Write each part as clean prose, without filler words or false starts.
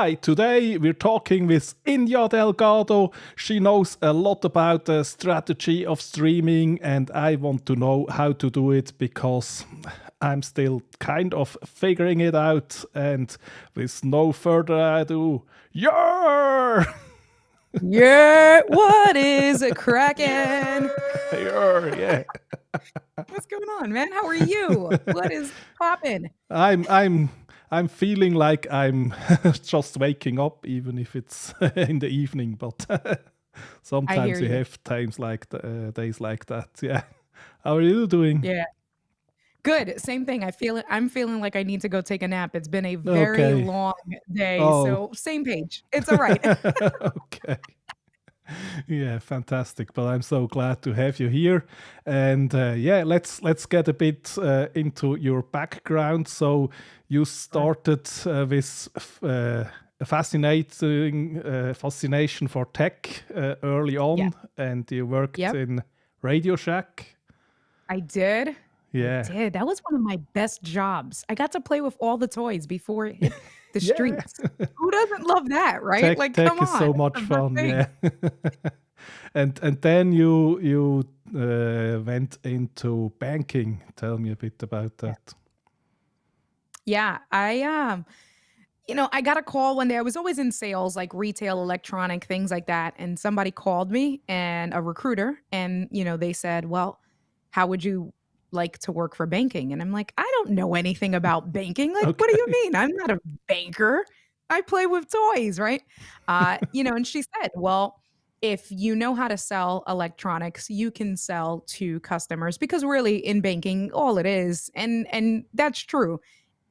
Hi, today we're talking with India Delgado. She knows a lot about the strategy of streaming, and I want to know how to do it because I'm still kind of figuring it out. And with no further ado, yeah! Yeah, what is it cracking? Yeah. What's going on, man? How are you? What is popping? I'm feeling like I'm just waking up, even if it's in the evening. But I hear sometimes you you. have days like that. Yeah. How are you doing? Yeah. Good. Same thing. I'm feeling like I need to go take a nap. It's been a very Okay. long day, Oh. so same page. It's all right. Okay. Yeah, fantastic. But I'm so glad to have you here. And yeah, let's get a bit into your background. So you Sure. started with a fascination for tech early Yeah. on, and you worked Yep. in Radio Shack. I did. I Yeah. did. That was one of my best jobs. I got to play with all the toys before it hit the Yeah. streets. Who doesn't love that, right? tech Like, tech come is on. so It's much the best fun. thing. Yeah. And then you went into banking. Tell me a bit about Yeah. that. Yeah. I got a call one day. I was always in sales, like retail, electronic, things like that. And somebody called me and a recruiter, and, they said, well, how would you like to work for banking? And I'm like, I don't know anything about banking. Like, what do you Okay. mean? I'm not a banker. I play with toys, right? And she said, well, if you know how to sell electronics, you can sell to customers because really in banking, all it is, and that's true,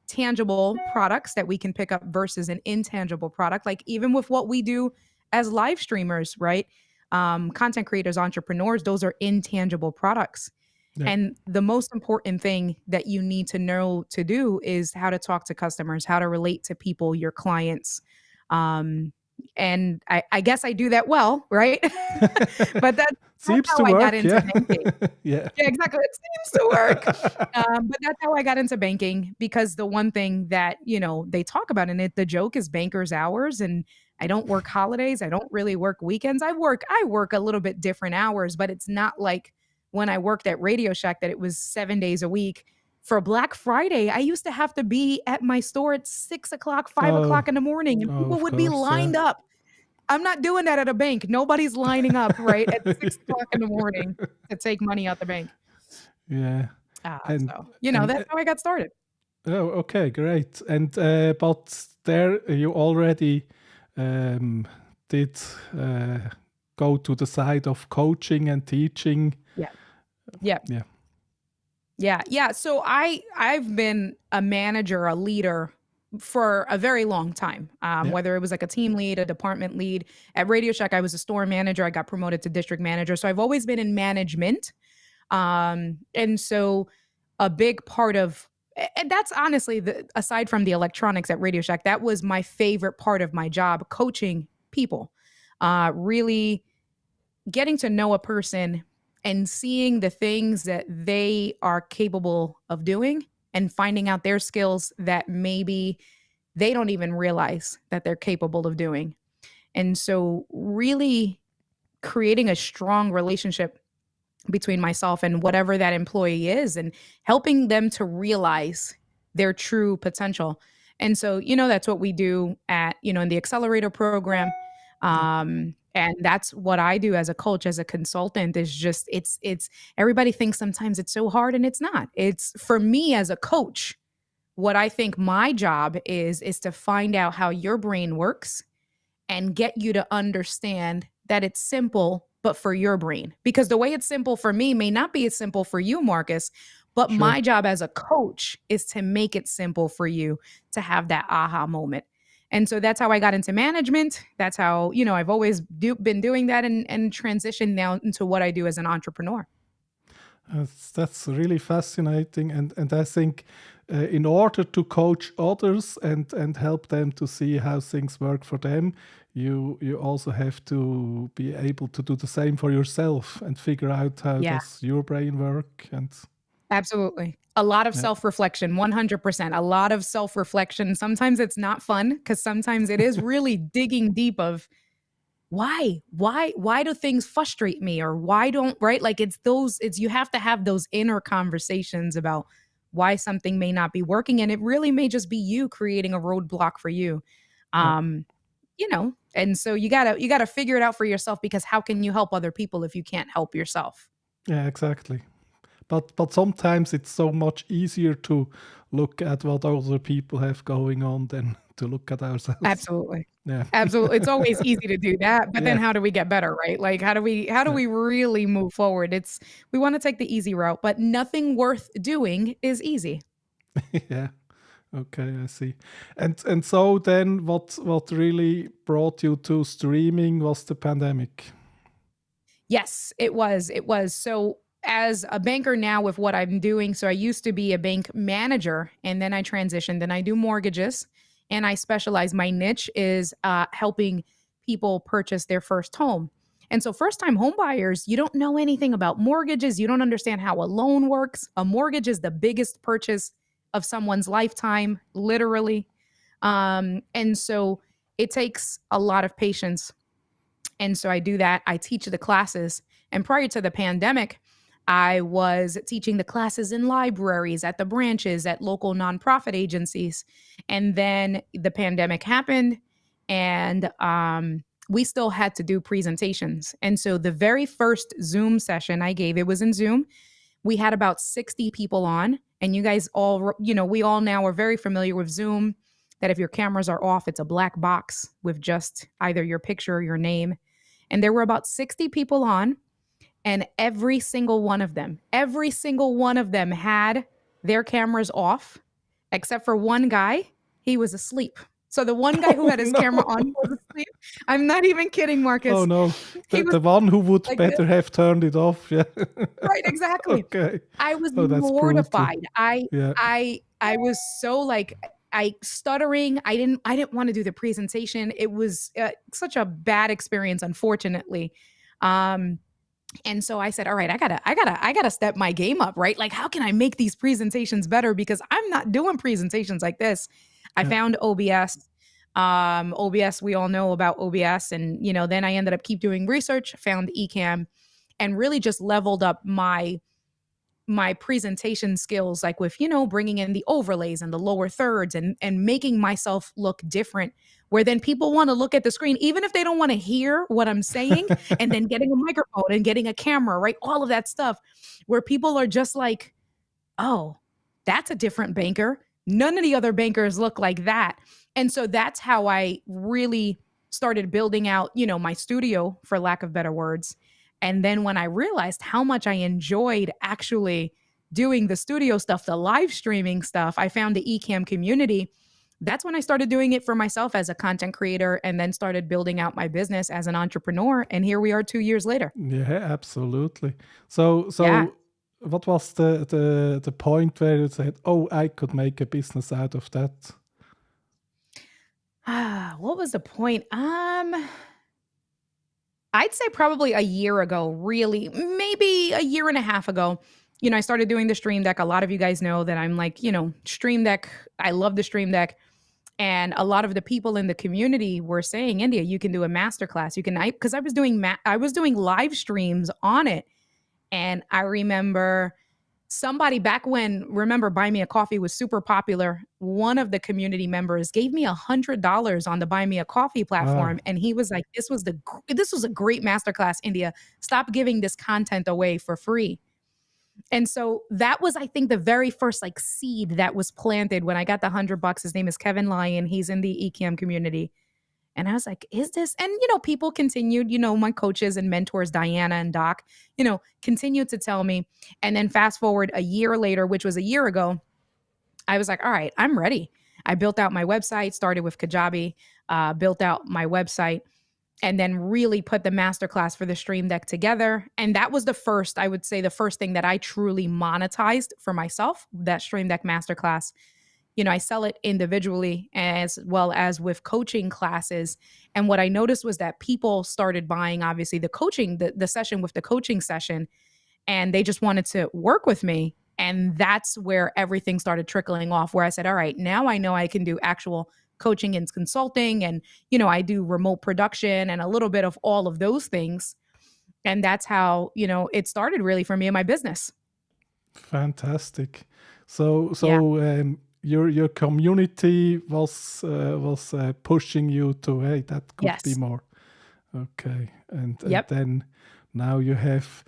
tangible products that we can pick up versus an intangible product. Like even with what we do as live streamers, right? Content creators, entrepreneurs, those are intangible products. Yeah. And the most important thing that you need to know to do is how to talk to customers, how to relate to people, your clients. And I guess I do that well, right? But that's Seems how to I got work. into Yeah. banking. Yeah. Yeah, exactly. It seems to work. But that's how I got into banking because the one thing that, they talk about in it, the joke is banker's hours. And I don't work holidays. I don't really work weekends. I work a little bit different hours, but it's not like when I worked at Radio Shack that it was 7 days a week. For Black Friday, I used to have to be at my store at 6 o'clock, five Oh, o'clock in the morning, and oh, people of would be course. Yeah. lined up. I'm not doing that at a bank. Nobody's lining up, right, at 6 o'clock in the morning to take money out the bank. Yeah. And So, and that's how I got started. oh, okay, great. And but there you already um, did uh, go to the side of coaching and teaching. Yeah. Yeah. Yeah. Yeah. Yeah. So I've been a manager, a leader for a very long time. Yeah. Whether it was like a team lead, a department lead. At Radio Shack, I was a store manager. I got promoted to district manager. So I've always been in management. And so a big part of and that's honestly aside from the electronics at Radio Shack, that was my favorite part of my job, coaching people. Really getting to know a person and seeing the things that they are capable of doing and finding out their skills that maybe they don't even realize that they're capable of doing. And so really creating a strong relationship between myself and whatever that employee is and helping them to realize their true potential. And so, that's what we do at, in the accelerator program. Yeah. And that's what I do as a coach, as a consultant is just, it's everybody thinks sometimes it's so hard and it's not. It's for me as a coach, what I think my job is to find out how your brain works and get you to understand that it's simple, but for your brain. Because the way it's simple for me may not be as simple for you, Marcus. But Sure. my job as a coach is to make it simple for you to have that aha moment. And so that's how I got into management. That's how, I've always been doing that and transitioned now into what I do as an entrepreneur. That's really fascinating, and I think in order to coach others and help them to see how things work for them, you also have to be able to do the same for yourself and figure out how Yeah. does your brain work and Absolutely. A lot of Yeah. self-reflection, 100%. A lot of self-reflection. Sometimes it's not fun because sometimes it is really digging deep of why do things frustrate me or why don't right? Like it's you have to have those inner conversations about why something may not be working and it really may just be you creating a roadblock for you. Yeah. Um, and so you gotta figure it out for yourself because how can you help other people if you can't help yourself? Yeah, exactly. But sometimes it's so much easier to look at what other people have going on than to look at ourselves. Absolutely. Yeah. Absolutely. It's always easy to do that, but then Yeah. how do we get better, right? Like how do Yeah. we really move forward? We want to take the easy route, but nothing worth doing is easy. Yeah. Okay, I see. And so then what really brought you to streaming was the pandemic. Yes, it was. It was. So as a banker now with what I'm doing, so I used to be a bank manager and then I transitioned and I do mortgages and I specialize. My niche is helping people purchase their first home. And so first time home buyers, you don't know anything about mortgages. You don't understand how a loan works. A mortgage is the biggest purchase of someone's lifetime, literally. And so it takes a lot of patience and so I do that. I teach the classes. And prior to the pandemic, I was teaching the classes in libraries, at the branches, at local nonprofit agencies. And then the pandemic happened, and we still had to do presentations. And so the very first Zoom session I gave, it was in Zoom. We had about 60 people on, and you guys all, we all now are very familiar with Zoom. That if your cameras are off, it's a black box with just either your picture or your name. And there were about 60 people on, and every single one of them had their cameras off, except for one guy. He was asleep. So the one guy who Oh had his no. camera on was asleep. I'm not even kidding, Oh Marcus. no. He was The one who would like this. better have turned it off. Yeah. Right, exactly. Okay. I was Oh, that's brutal. mortified. I Yeah. I I was so like I stuttering. I didn't want to do the presentation. It was such a bad experience, unfortunately. Um, and so I said, all right, I gotta step my game up, right? Like, how can I make these presentations better? Because I'm not doing presentations like this. I Yeah. found OBS. OBS, we all know about OBS. And, then I ended up keep doing research, found Ecamm, and really just leveled up my presentation skills, like with bringing in the overlays and the lower thirds and making myself look different, where then people want to look at the screen even if they don't want to hear what I'm saying, and then getting a microphone and getting a camera, right? All of that stuff where people are just like, oh, that's a different banker. None of the other bankers look like that. And so that's how I really started building out, my studio, for lack of better words. And then when I realized how much I enjoyed actually doing the studio stuff, the live streaming stuff, I found the Ecamm community. That's when I started doing it for myself as a content creator and then started building out my business as an entrepreneur. And here we are 2 years later. Yeah, absolutely. So Yeah. what was the point where you said, "Oh, I could make a business out of that"? What was the point? I'd say probably a year ago, really, maybe a year and a half ago. I started doing the Stream Deck. A lot of you guys know that I'm like, Stream Deck. I love the Stream Deck. And a lot of the people in the community were saying, India, you can do a masterclass. You can, because I was doing live streams on it. And I remember somebody back when, remember, Buy Me a Coffee was super popular. One of the community members gave me $100 on the Buy Me a Coffee Wow. platform, and he was like, this was a great masterclass, India. Stop giving this content away for free." And so that was, I think, the very first like seed that was planted when I got the $100. His name is Kevin Lyon. He's in the Ecamm community. And I was like, is this? And, people continued, my coaches and mentors, Diana and Doc, continued to tell me. And then fast forward a year later, which was a year ago, I was like, all right, I'm ready. I built out my website, started with Kajabi, built out my website, and then really put the masterclass for the Stream Deck together. And that was I would say the first thing that I truly monetized for myself, that Stream Deck masterclass. I sell it individually as well as with coaching classes. And what I noticed was that people started buying, obviously, the coaching, the session with the coaching session, and they just wanted to work with me. And that's where everything started trickling off, where I said, all right, now I know I can do actual coaching and consulting. And, I do remote production and a little bit of all of those things. And that's how, it started really for me in my business. Fantastic. So Yeah. your community was pushing you to, hey, that could be Yes. more. Okay, and Yep. then now you have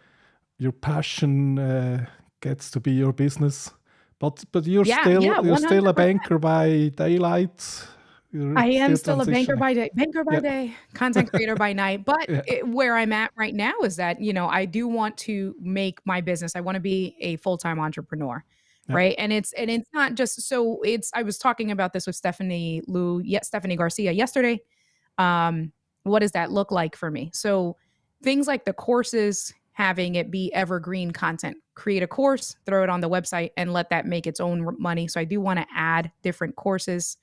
your passion gets to be your business, but you're Yeah. Yeah. still a 100%. banker by daylight. You're I am still still a banker transitioning. by Yeah, day, content creator by night. But yeah, where I'm at right now is that, I do want to make my business. I want to be a full-time entrepreneur. yeah. Right. And it's not just so I was talking about this with Stephanie Garcia yesterday. What does that look like for me? So things like the courses, having it be evergreen content, create a course, throw it on the website and let that make its own money. So I do want to add different courses.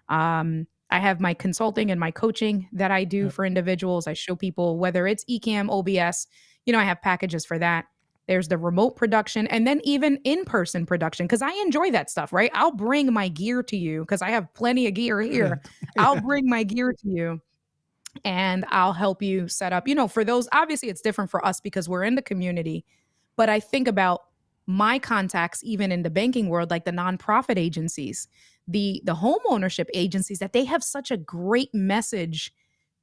I have my consulting and my coaching that I do Yeah. for individuals. I show people whether it's Ecamm, OBS, I have packages for that. There's the remote production and then even in-person production because I enjoy that stuff, right? I'll bring my gear to you because I have plenty of gear here. I'll Yeah. bring my gear to you and I'll help you set up. For those, obviously it's different for us because we're in the community, but I think about my contacts even in the banking world, like the nonprofit agencies, the home ownership agencies, that they have such a great message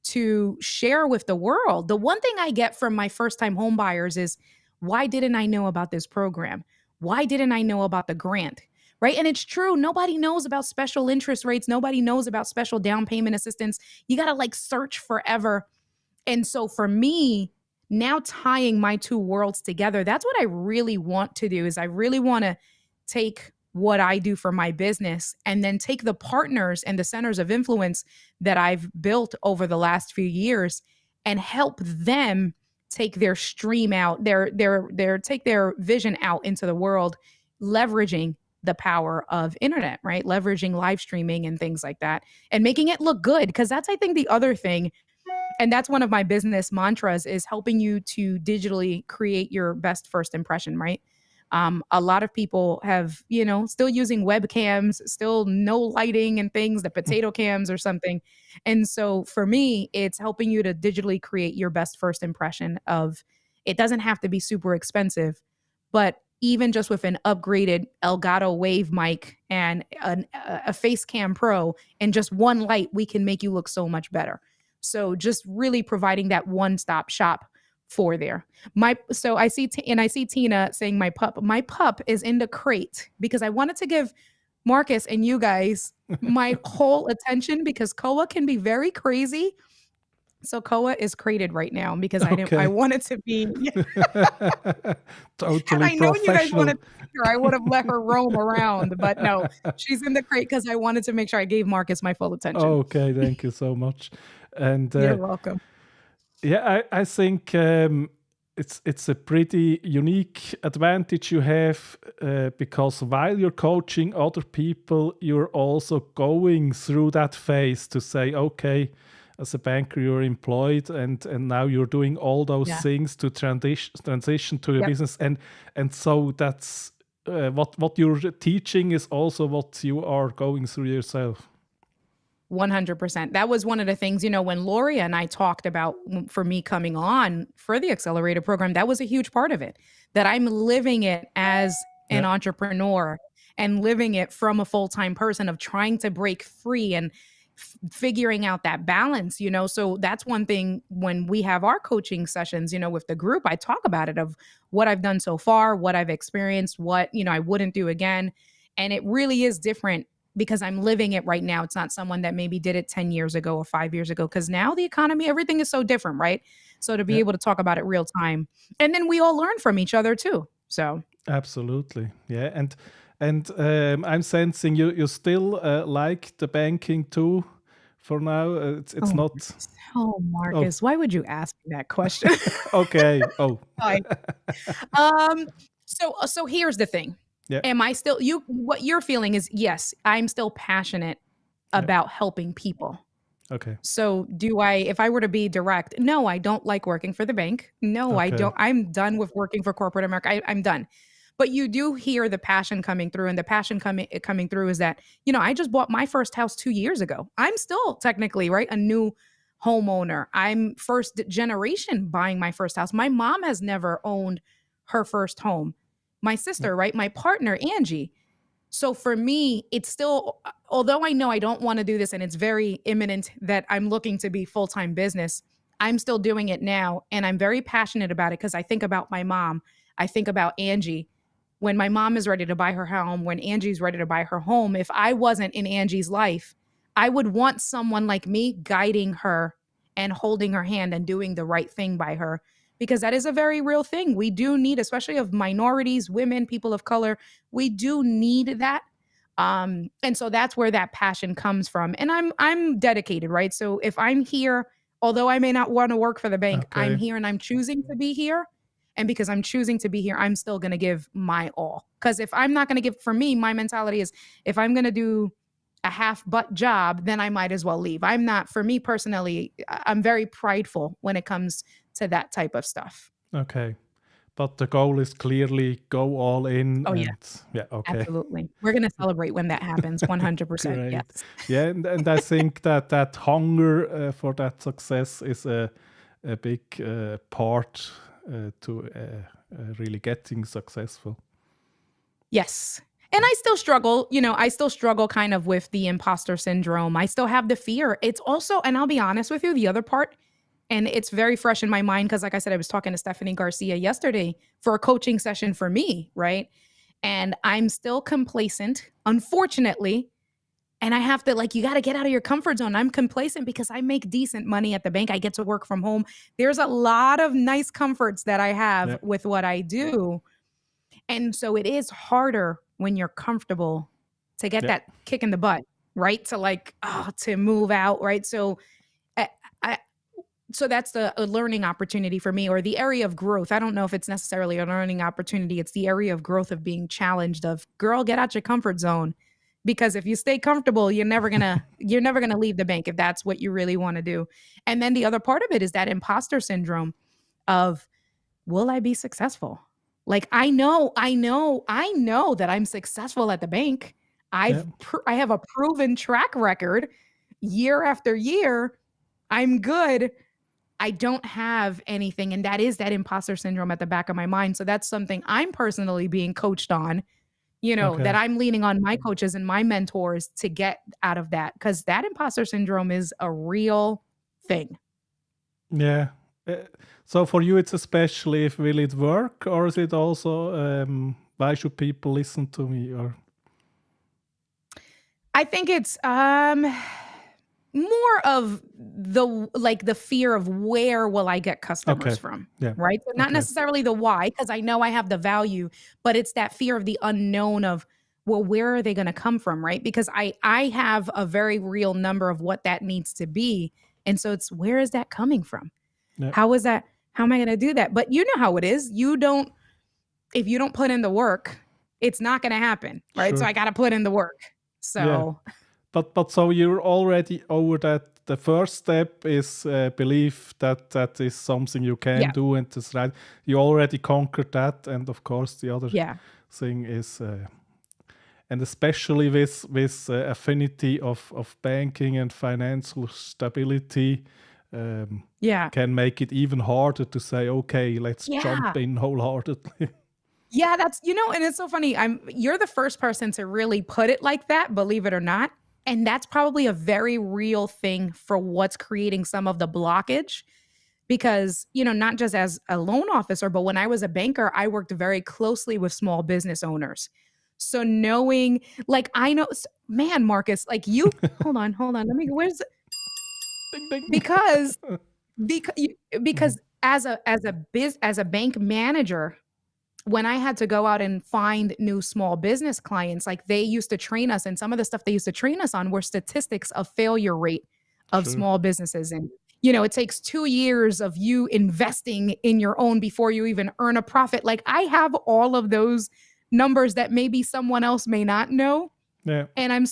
to share with the world. The one thing I get from my first time home buyers is, why didn't I know about this program? Why didn't I know about the grant? Right. And it's true. Nobody knows about special interest rates. Nobody knows about special down payment assistance. You got to like search forever. And so for me, now tying my two worlds together, that's what I really want to do is I really want to take what I do for my business and then take the partners and the centers of influence that I've built over the last few years and help them take their stream out, their take their vision out into the world, leveraging the power of internet, right? Leveraging live streaming and things like that and making it look good. Cause that's, I think, the other thing. And that's one of my business mantras is helping you to digitally create your best first impression, right? A lot of people have, still using webcams, still no lighting and things, the potato cams or something. And so for me, it's helping you to digitally create your best first impression of it doesn't have to be super expensive, but even just with an upgraded Elgato Wave mic and a Facecam Pro and just one light, we can make you look so much better. So just really providing that one-stop shop for there. I see Tina saying my pup is in the crate because I wanted to give Marcus and you guys my whole attention because Koa can be very crazy. So Koa is crated right now because I Okay. wanted to be Totally I know you guys professional. wanted to take her. I would have let her roam around, but no, she's in the crate because I wanted to make sure I gave Marcus my full attention. Okay, thank you so much. And You're welcome. yeah, I think it's a pretty unique advantage you have because while you're coaching other people, you're also going through that phase to say, okay, as a banker, you're employed, and now you're doing all those Yeah. things to transition to your Yep. business, and so that's what you're teaching is also what you are going through yourself. 100%. That was one of the things, when Loria and I talked about for me coming on for the accelerator program, that was a huge part of it, that I'm living it as an Yeah, entrepreneur and living it from a full-time person of trying to break free and figuring out that balance. So that's one thing when we have our coaching sessions, with the group, I talk about it of what I've done so far, what I've experienced, what, I wouldn't do again. And it really is different because I'm living it right now. It's not someone that maybe did it 10 years ago or 5 years ago because now the economy, everything is so different, right? So to be yeah, able to talk about it real time. And then we all learn from each other too. So absolutely. Yeah, and I'm sensing you still like the banking too. For now, it's oh, not. oh Oh, Marcus, why would you ask me that question? okay. Oh, Why? Um, so here's the thing. yeah, Am I still what you're feeling is yes, I'm still passionate yeah. about helping people. Okay, So if I were to be direct, no, I don't like working for the bank. No, I okay. don't. I'm done with working for corporate America. I'm done. but you do hear the passion coming through, and the passion coming through is that, I just bought my first house 2 years ago. I'm still technically, right, a new homeowner. I'm first generation buying my first house. My mom has never owned her first home. My sister, right, my partner, Angie. So for me, it's still, although I know I don't want to do this and it's very imminent that I'm looking to be full-time business, I'm still doing it now. And I'm very passionate about it because I think about my mom. I think about Angie. When my mom is ready to buy her home, when Angie's ready to buy her home, if I wasn't in Angie's life, I would want someone like me guiding her and holding her hand and doing the right thing by her, because that is a very real thing. We do need, especially of minorities, women, people of color, we do need that. And so that's where that passion comes from. And I'm dedicated, right? So if I'm here, although I may not want to work for the bank, I'm Okay. here and I'm choosing to be here. And because I'm choosing to be here, I'm still going to give my all. Because if I'm not going to give, for me, my mentality is if I'm going to do a half butt job, then I might as well leave. I'm not, for me personally, I'm very prideful when it comes to that type of stuff. Okay. But the goal is clearly go all in Oh, yeah, and yeah, okay. absolutely. We're going to celebrate when that happens. 100%. Yes. Great. Yeah, and I think that hunger for that success is a big part to really getting successful. Yes. And I still struggle, I still struggle kind of with the imposter syndrome. I still have the fear. It's also, and I'll be honest with you, the other part, and it's very fresh in my mind because, like I said, I was talking to Stephanie Garcia yesterday for a coaching session for me, right? And I'm still complacent, unfortunately. And I have to, like, you got to get out of your comfort zone. I'm complacent because I make decent money at the bank. I get to work from home. There's a lot of nice comforts that I have Yeah. with what I do. And so it is harder when you're comfortable to get Yeah. that kick in the butt, right? To like, to move out, right? So I, I so that's a learning opportunity for me, or the area of growth. I don't know if it's necessarily a learning opportunity. It's the area of growth of being challenged of, girl, get out your comfort zone. Because if you stay comfortable, you're never gonna leave the bank if that's what you really want to do. And then the other part of it is that imposter syndrome of, will I be successful? Like I know that I'm successful at the bank. Yeah. I have a proven track record year after year. I'm good. I don't have anything, and that is that imposter syndrome at the back of my mind. So that's something I'm personally being coached on, Okay. that I'm leaning on my coaches and my mentors to get out of that, because that imposter syndrome is a real thing. Yeah. So for you, it's especially if will it work, or is it also why should people listen to me? Or I think it's more of the fear of where will I get customers okay, from, yeah, right? So not okay, necessarily the why, because I know I have the value, but it's that fear of the unknown of, well, where are they going to come from, right? Because I have a very real number of what that needs to be, and so it's, where is that coming from? yeah, How is that? How am I going to do that? But you know how it is. If you don't put in the work, it's not going to happen, right? So sure, I got to put in the work. yeah. So But so you're already over that. The first step is belief that that is something you can yeah, do and it's right. You already conquered that, and of course the other yeah, thing is, and especially with affinity of banking and financial stability, yeah, can make it even harder to say, okay, let's jump yeah. in wholeheartedly. Yeah, that's, and it's so funny. You're the first person to really put it like that, believe it or not. And that's probably a very real thing for what's creating some of the blockage. Because, not just as a loan officer, but when I was a banker, I worked very closely with small business owners. So knowing, like, I know, man, Marcus, like you, hold on, let me, Ding ding. because, because, Mhm. because as a bank manager, when I had to go out and find new small business clients, like they used to train us, and some of the stuff they used to train us on were statistics of failure rate of Sure. small businesses. And, it takes 2 years of you investing in your own before you even earn a profit. Like I have all of those numbers that maybe someone else may not know. Yeah. And I'm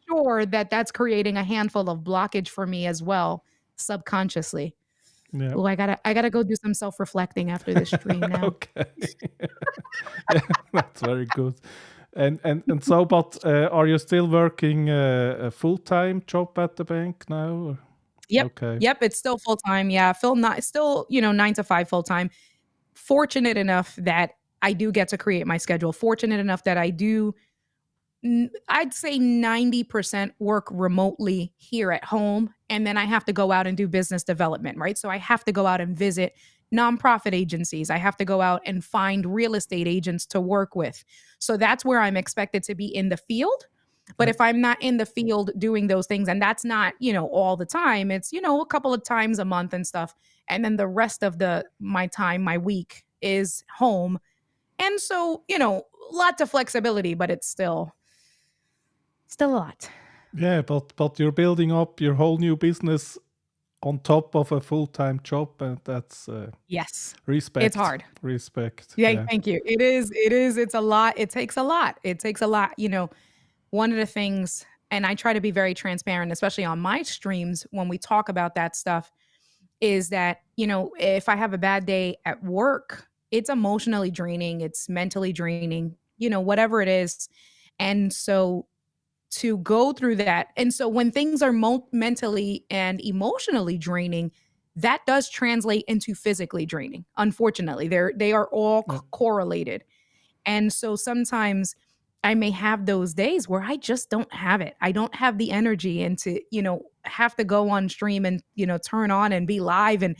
sure that that's creating a handful of blockage for me as well, subconsciously. Yeah. Oh, I gotta go do some self-reflecting after this stream now. Okay. Yeah, that's very good. And so, but are you still working a full-time job at the bank now? Yep. Okay. Yep, it's still full-time. Yeah, still, 9 to 5 full-time. Fortunate enough that I do get to create my schedule. Fortunate enough that I do I'd say 90% work remotely here at home. And then I have to go out and do business development, right? So I have to go out and visit nonprofit agencies. I have to go out and find real estate agents to work with. So that's where I'm expected to be in the field. But Yeah. if I'm not in the field doing those things, and that's not, all the time, it's, a couple of times a month and stuff. And then the rest of my time, my week is home. And so, lots of flexibility, but it's still a lot. Yeah, but you're building up your whole new business on top of a full-time job, and that's Yes. respect. It's hard. Respect. Yeah, Yeah. thank you. It is. It's a lot. It takes a lot. It takes a lot. One of the things, and I try to be very transparent, especially on my streams when we talk about that stuff, is that, if I have a bad day at work, it's emotionally draining, it's mentally draining, whatever it is. And so to go through that. And so when things are mentally and emotionally draining, that does translate into physically draining. Unfortunately, they are all Yeah. correlated. And so sometimes I may have those days where I just don't have it. I don't have the energy and to, have to go on stream and, turn on and be live and,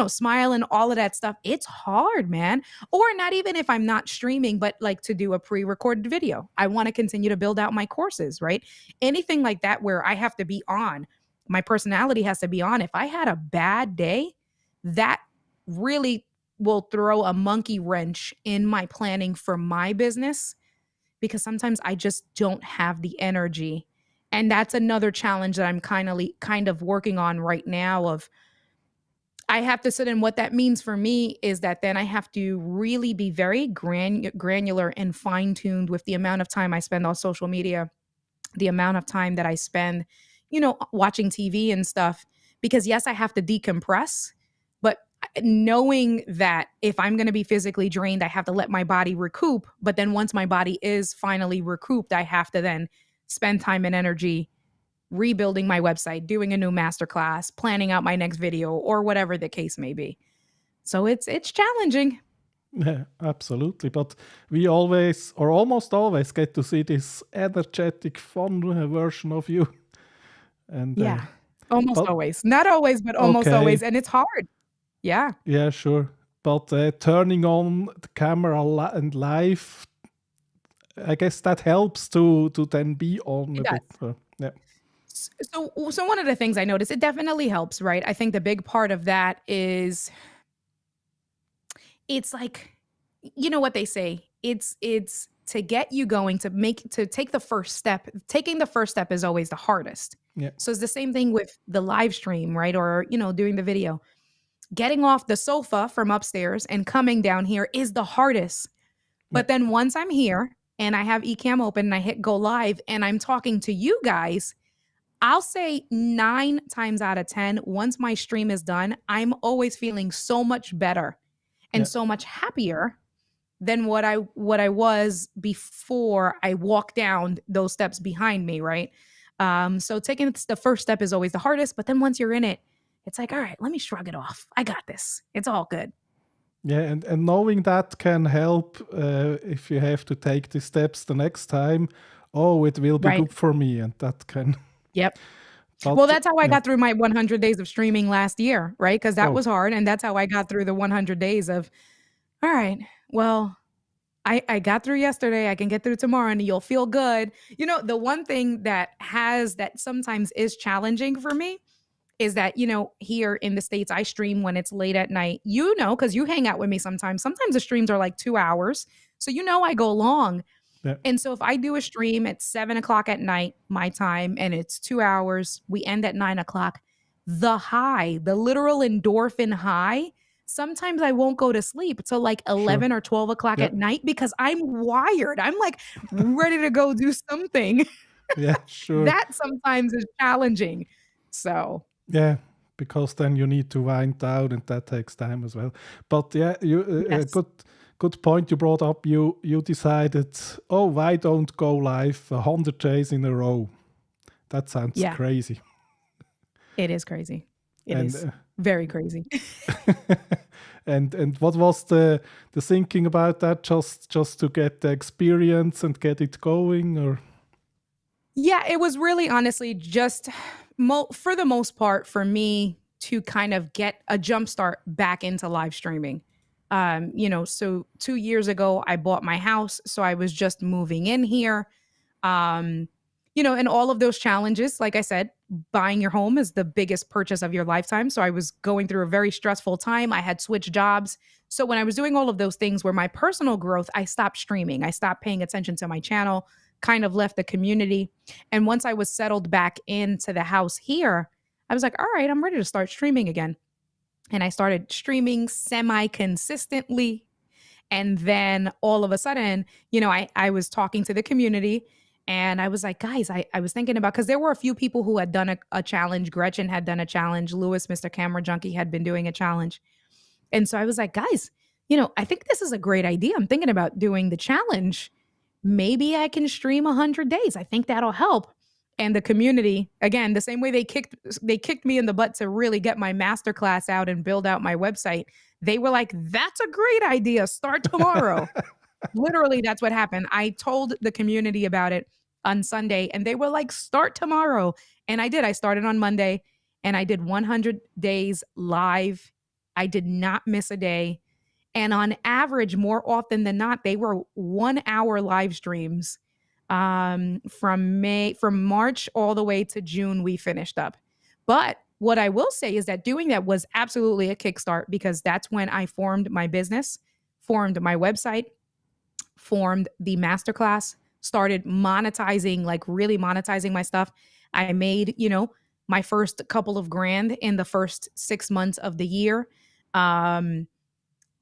smile and all of that stuff. It's hard, man. Or not even if I'm not streaming, but like to do a pre-recorded video. I want to continue to build out my courses, right? Anything like that where I have to be on, my personality has to be on. If I had a bad day, that really will throw a monkey wrench in my planning for my business because sometimes I just don't have the energy. And that's another challenge that I'm kind of working on right now of I have to sit in what that means for me is that then I have to really be very granular and fine-tuned with the amount of time I spend on social media, the amount of time that I spend, watching TV and stuff because yes, I have to decompress, but knowing that if I'm going to be physically drained, I have to let my body recoup. But then once my body is finally recouped, I have to then spend time and energy rebuilding my website, doing a new masterclass, planning out my next video, or whatever the case may be. So it's challenging. Yeah, absolutely. But we always, or almost always, get to see this energetic, fun version of you. And Yeah, almost but always. Not always, but almost okay, always. And it's hard. Yeah, yeah, sure. But turning on the camera and live, I guess that helps to then be on it a does. bit. Yeah, So one of the things I noticed, it definitely helps, right? I think the big part of that is it's like, you know what they say, it's to get you going to take the first step. Taking the first step is always the hardest. yeah, So it's the same thing with the live stream, right? Or, doing the video. Getting off the sofa from upstairs and coming down here is the hardest. yeah, But then once I'm here and I have Ecamm open and I hit go live and I'm talking to you guys, I'll say 9 times out of 10, once my stream is done, I'm always feeling so much better and yeah, so much happier than what I was before I walked down those steps behind me, right? So taking the first step is always the hardest, but then once you're in it, it's like, all right, let me shrug it off. I got this. It's all good. yeah. And knowing that can help if you have to take the steps the next time. Oh, it will be Right. good for me, and that can. Yep. But Well, that's how I yeah. got through my 100 days of streaming last year, right? Because that Oh, was hard. And that's how I got through the 100 days of, all right, well, I got through yesterday. I can get through tomorrow and you'll feel good. The one thing that sometimes is challenging for me is that, here in the States, I stream when it's late at night, because you hang out with me sometimes. Sometimes the streams are like 2 hours. So, I go long. yeah, And so if I do a stream at 7 o'clock at night, my time, and it's 2 hours, we end at 9 o'clock, the literal endorphin high, sometimes I won't go to sleep till like sure. 11 or 12 o'clock Yeah, at night because I'm wired. I'm like ready to go do something. yeah, sure. That sometimes is challenging. So Yeah, because then you need to wind down, and that takes time as well. But yeah, Yes. good point you brought up. You decided, oh, why don't go live 100 days in a row? That sounds Yeah, crazy. it is crazy. It And is very crazy. and what was the thinking about that? Just to get the experience and get it going, or Yeah, it was really honestly just for the most part for me to kind of get a jump start back into live streaming. So 2 years ago, I bought my house, so I was just moving in here. Um, and all of those challenges, like I said, buying your home is the biggest purchase of your lifetime. So I was going through a very stressful time. I had switched jobs. So when I was doing all of those things where my personal growth, I stopped streaming. I stopped paying attention to my channel, kind of left the community. And once I was settled back into the house here, I was like, all right, I'm ready to start streaming again. And I started streaming semi consistently. And then all of a sudden, I was talking to the community and I was like, guys, I was thinking about, because there were a few people who had done a challenge. Gretchen had done a challenge. Lewis, Mr. Camera Junkie, had been doing a challenge. And so I was like, guys, I think this is a great idea. I'm thinking about doing the challenge. Maybe I can stream 100 days. I think that'll help. And the community, again, the same way they kicked me in the butt to really get my masterclass out and build out my website. They were like, that's a great idea. Start tomorrow. Literally, that's what happened. I told the community about it on Sunday and they were like, start tomorrow. And I did. I started on Monday and I did 100 days live. I did not miss a day. And on average, more often than not, they were 1 hour live streams. From March all the way to June, we finished up. But what I will say is that doing that was absolutely a kickstart, because that's when I formed my business, formed my website, formed the masterclass, started monetizing, like really monetizing my stuff. I made, my first couple of grand in the first 6 months of the year.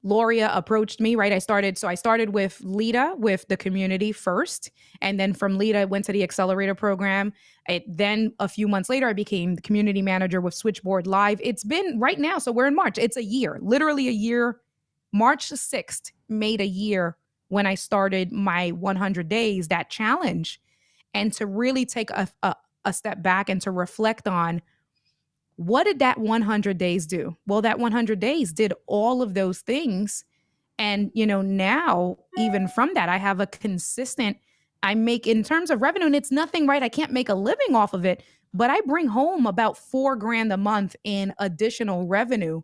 Loria approached me, right? I started with Lita, with the community first. And then from Lita, I went to the accelerator program. Then a few months later, I became the community manager with Switchboard Live. It's been right now. So we're in March. It's a year, literally a year. March 6th made a year when I started my 100 days, that challenge. And to really take a step back and to reflect on, what did that 100 days do? Well, that 100 days did all of those things. And, now even from that, I have a consistent, I make in terms of revenue, and it's nothing, right? I can't make a living off of it, but I bring home about 4 grand a month in additional revenue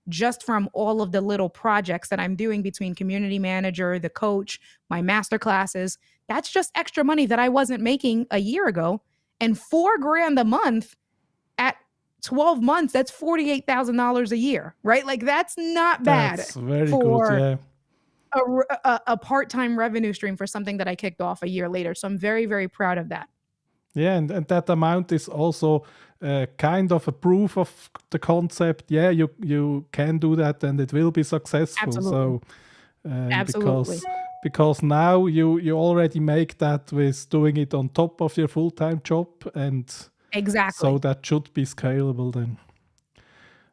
just from all of the little projects that I'm doing between community manager, the coach, my master classes. That's just extra money that I wasn't making a year ago. And 4 grand a month at 12 months, that's $48,000 a year, right? Like that's not bad that's very good. for Yeah. a part-time revenue stream for something that I kicked off a year later. So I'm very, very proud of that. Yeah, and that amount is also kind of a proof of the concept. Yeah, you can do that, and it will be successful. Absolutely. So Absolutely. because now you already make that with doing it on top of your full-time job, and Exactly. so that should be scalable then.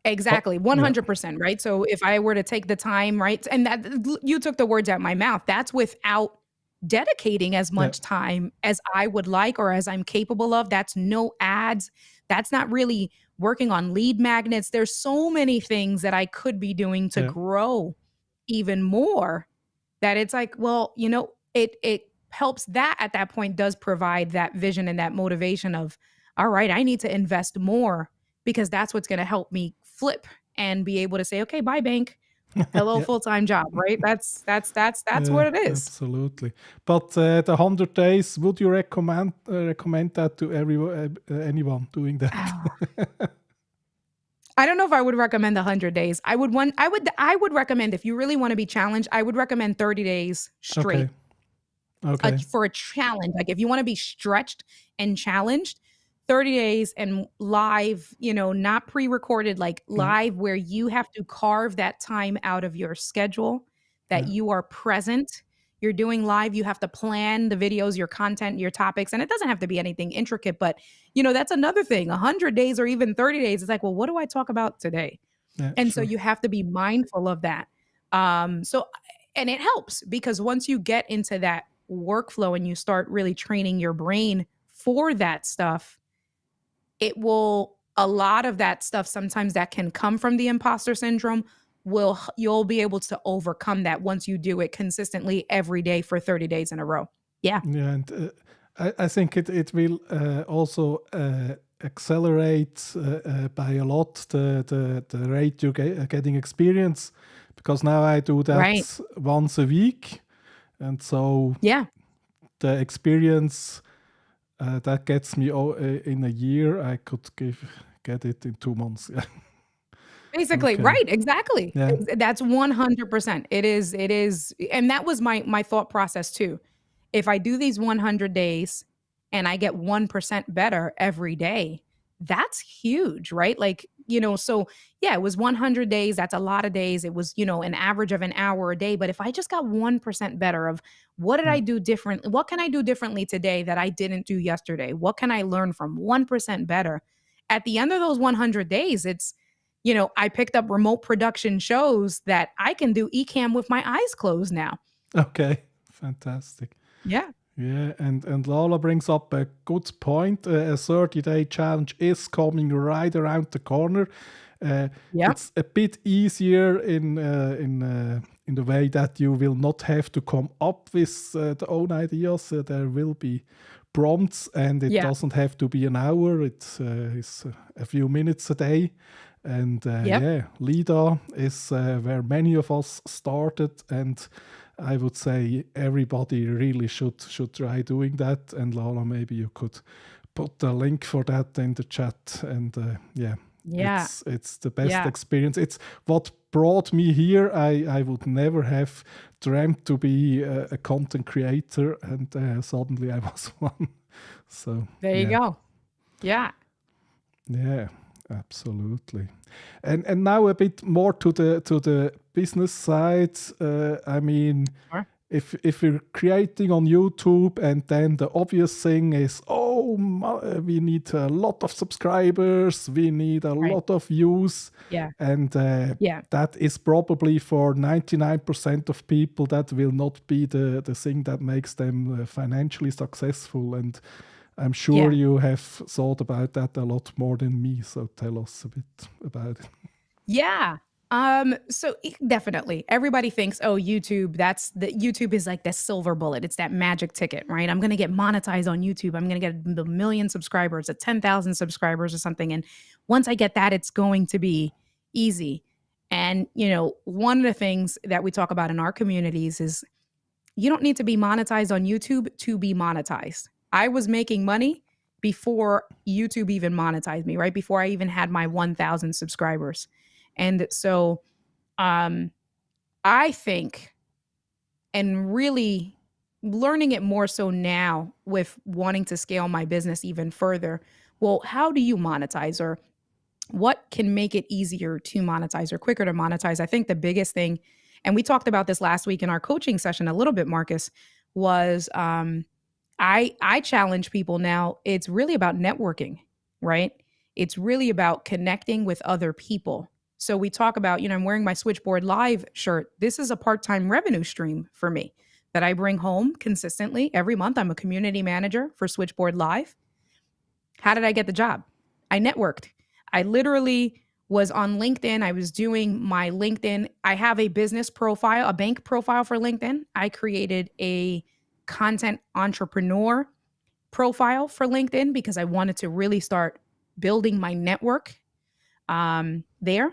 Exactly. Yeah. 100%, right? So if I were to take the time, right? And that you took the words out of my mouth. That's without dedicating as much time as I would like or as I'm capable of. That's no ads. That's not really working on lead magnets. There's so many things that I could be doing to Yeah. grow even more, that it's like, well, it helps. That at that point does provide that vision and that motivation of, all right, I need to invest more, because that's what's going to help me flip and be able to say, okay, bye bank. Hello, Yeah. full-time job, right? That's what it is. Absolutely. But the 100 days, would you recommend that to anyone doing that? I don't know if I would recommend the 100 days. I would recommend, if you really want to be challenged, I would recommend 30 days straight. Okay. For a challenge. Like if you want to be stretched and challenged, 30 days and live, not pre-recorded, like live, where you have to carve that time out of your schedule, that you are present, you're doing live, you have to plan the videos, your content, your topics, and it doesn't have to be anything intricate, but that's another thing. 100 days or even 30 days, it's like, well, what do I talk about today? Yeah, And so sure. you have to be mindful of that. And it helps because once you get into that workflow and you start really training your brain for that stuff, a lot of that stuff sometimes that can come from the imposter syndrome you'll be able to overcome that once you do it consistently every day for 30 days in a row. Yeah. Yeah, and I think it will also accelerate by a lot the rate you're getting experience, because now I do that Right. once a week, and so Yeah. the experience that gets me in a year, I could get it in 2 months. Yeah. Basically, Okay. right, exactly. Yeah. That's 100%. It is, and that was my thought process too. If I do these 100 days and I get 1% better every day, that's huge, right? Like, so yeah, it was 100 days. That's a lot of days. It was, an average of an hour a day. But if I just got 1% better of what did Yeah. I do differently? What can I do differently today that I didn't do yesterday? What can I learn from 1% better? At the end of those 100 days, it's, I picked up remote production shows that I can do eCam with my eyes closed now. Okay. Fantastic. Yeah. Yeah, and Lala brings up a good point. A 30-day challenge is coming right around the corner. Yep. It's a bit easier in the way that you will not have to come up with the own ideas. There will be prompts, and it Yeah. doesn't have to be an hour. It's a few minutes a day. And Yep. yeah, LIDA is where many of us started, and I would say everybody really should try doing that. And Lala, maybe you could put the link for that in the chat. And yeah, Yeah. it's the best Yeah. experience. It's what brought me here. I would never have dreamt to be a content creator, and suddenly I was one. So There you yeah. go. Yeah. Yeah, absolutely. And now a bit more to the business side. I mean, Sure. if you're creating on YouTube, and then the obvious thing is, we need a lot of subscribers, we need a Right. lot of views, Yeah. and Yeah. that is probably for 99% of people that will not be the thing that makes them financially successful. And I'm sure Yeah. you have thought about that a lot more than me. So tell us a bit about it. Yeah. So definitely everybody thinks, oh, YouTube is like the silver bullet. It's that magic ticket, right? I'm going to get monetized on YouTube. I'm going to get a million subscribers, 10,000 subscribers or something. And once I get that, it's going to be easy. And, one of the things that we talk about in our communities is you don't need to be monetized on YouTube to be monetized. I was making money before YouTube even monetized me, right? Before I even had my 1,000 subscribers. And so I think, and really learning it more so now with wanting to scale my business even further, well, how do you monetize, or what can make it easier to monetize or quicker to monetize? I think the biggest thing, and we talked about this last week in our coaching session a little bit, Marcus, was I challenge people now. It's really about networking, right? It's really about connecting with other people. So we talk about, I'm wearing my Switchboard Live shirt. This is a part-time revenue stream for me that I bring home consistently every month. I'm a community manager for Switchboard Live. How did I get the job? I networked. I literally was on LinkedIn. I was doing my LinkedIn. I have a business profile, a bank profile for LinkedIn. I created a content entrepreneur profile for LinkedIn because I wanted to really start building my network there.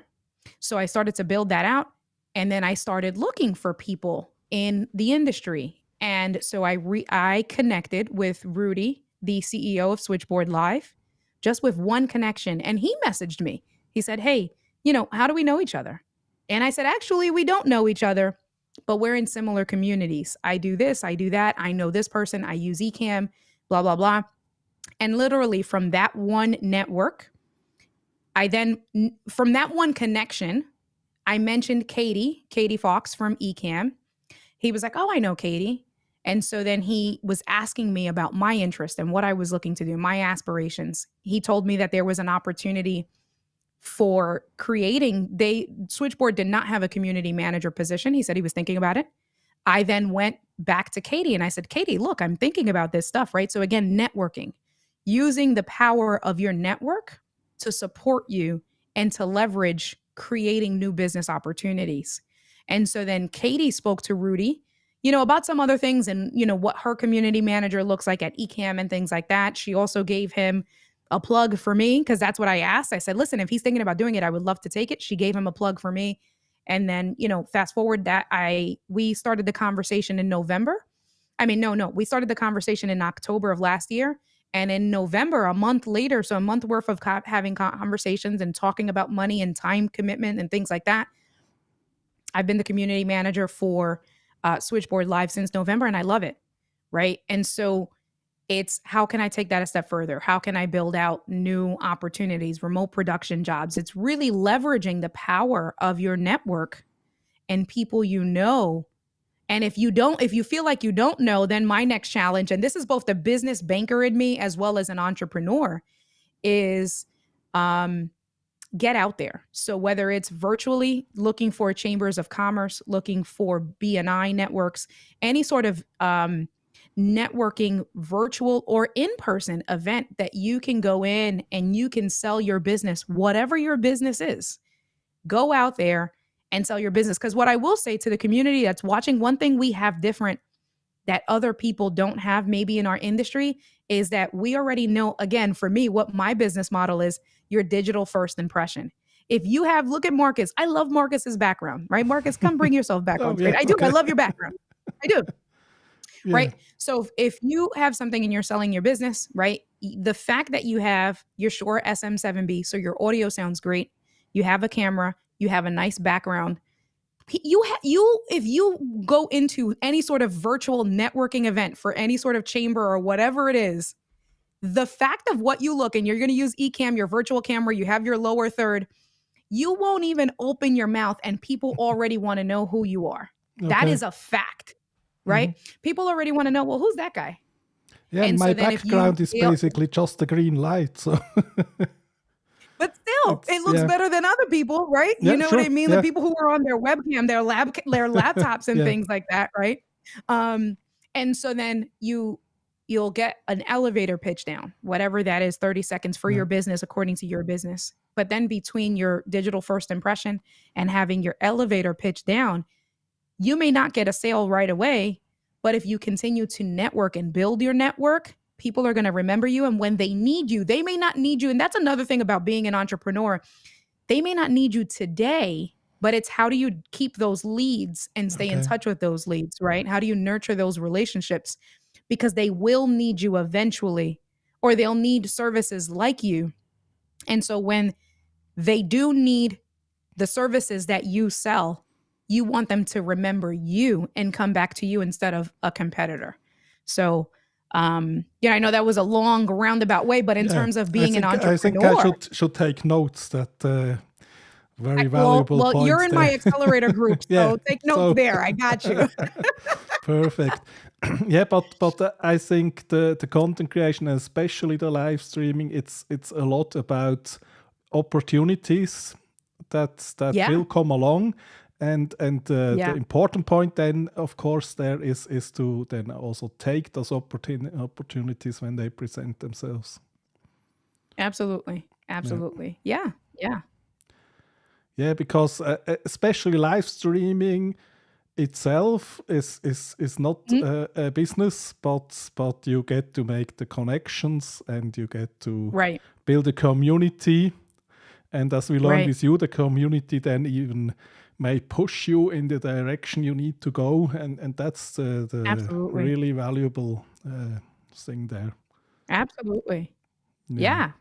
So I started to build that out. And then I started looking for people in the industry. And so I connected with Rudy, the CEO of Switchboard Live, just with one connection. And he messaged me. He said, hey, how do we know each other? And I said, actually, we don't know each other, but we're in similar communities. I do this, I do that. I know this person. I use eCam, blah, blah, blah. And literally from that one network, from that one connection, I mentioned Katie Fox from eCam. he was like, oh, I know Katie. And so then he was asking me about my interest and what I was looking to do, my aspirations. He told me that there was an opportunity for creating, Switchboard did not have a community manager position. He said he was thinking about it. I then went back to Katie and I said, Katie, look, I'm thinking about this stuff, right? So again, networking, using the power of your network to support you and to leverage creating new business opportunities. And so then Katie spoke to Rudy, about some other things and, what her community manager looks like at Ecamm and things like that. She also gave him a plug for me because that's what I asked. I said, listen, if he's thinking about doing it, I would love to take it. She gave him a plug for me. And then, fast forward that we started the conversation in November. I mean, no, we started the conversation in October of last year. And in November, a month later, so a month worth of having conversations and talking about money and time commitment and things like that, I've been the community manager for Switchboard Live since November, and I love it, right? And so it's how can I take that a step further? How can I build out new opportunities, remote production jobs? It's really leveraging the power of your network and people you know. And if you feel like you don't know, then my next challenge, and this is both the business banker in me as well as an entrepreneur, is get out there. So whether it's virtually looking for chambers of commerce, looking for BNI networks, any sort of networking, virtual or in-person event that you can go in and you can sell your business, whatever your business is, go out there and sell your business. Because what I will say to the community that's watching, one thing we have different that other people don't have maybe in our industry is that we already know, again, for me, what my business model is, your digital first impression. If you have, look at Marcus. I love Marcus's background, right? Marcus, come bring yourself back on screen. Yeah, I do. okay. I love your background. I do. Yeah. Right. So if you have something and you're selling your business, right? The fact that you have your Shure SM7B, so your audio sounds great. You have a camera, you have a nice background. If you go into any sort of virtual networking event for any sort of chamber or whatever it is, the fact of what you look, and you're going to use Ecamm, your virtual camera, you have your lower third, you won't even open your mouth and people already want to know who you are. Okay. That is a fact. Right? Mm-hmm. People already want to know, well, who's that guy? Yeah, and my background is basically just the green light. So, but still, it looks better than other people, right? Yeah, you know what I mean? The people who are on their webcam, their laptops and things like that, right? And so then you'll get an elevator pitch down, whatever that is, 30 seconds for your business according to your business. But then between your digital first impression and having your elevator pitch down, you may not get a sale right away, but if you continue to network and build your network, people are going to remember you. And when they need you, they may not need you. And that's another thing about being an entrepreneur. They may not need you today, but it's how do you keep those leads and stay in touch with those leads, right? How do you nurture those relationships? Because they will need you eventually, or they'll need services like you. And so when they do need the services that you sell, you want them to remember you and come back to you instead of a competitor. So, I know that was a long roundabout way, but in terms of being an entrepreneur, I think I should take notes. That very valuable. Well, you're in my accelerator group, so take notes there. I got you. Perfect. Yeah, but I think the content creation, and especially the live streaming, it's a lot about opportunities that will come along. And the important point then, of course, there is to then also take those opportunities when they present themselves. Absolutely. Yeah. Yeah, because especially live streaming itself is not a business, but you get to make the connections and you get to build a community. And as we learned with you, the community then even may push you in the direction you need to go, and that's the really valuable thing there. Absolutely. Yeah,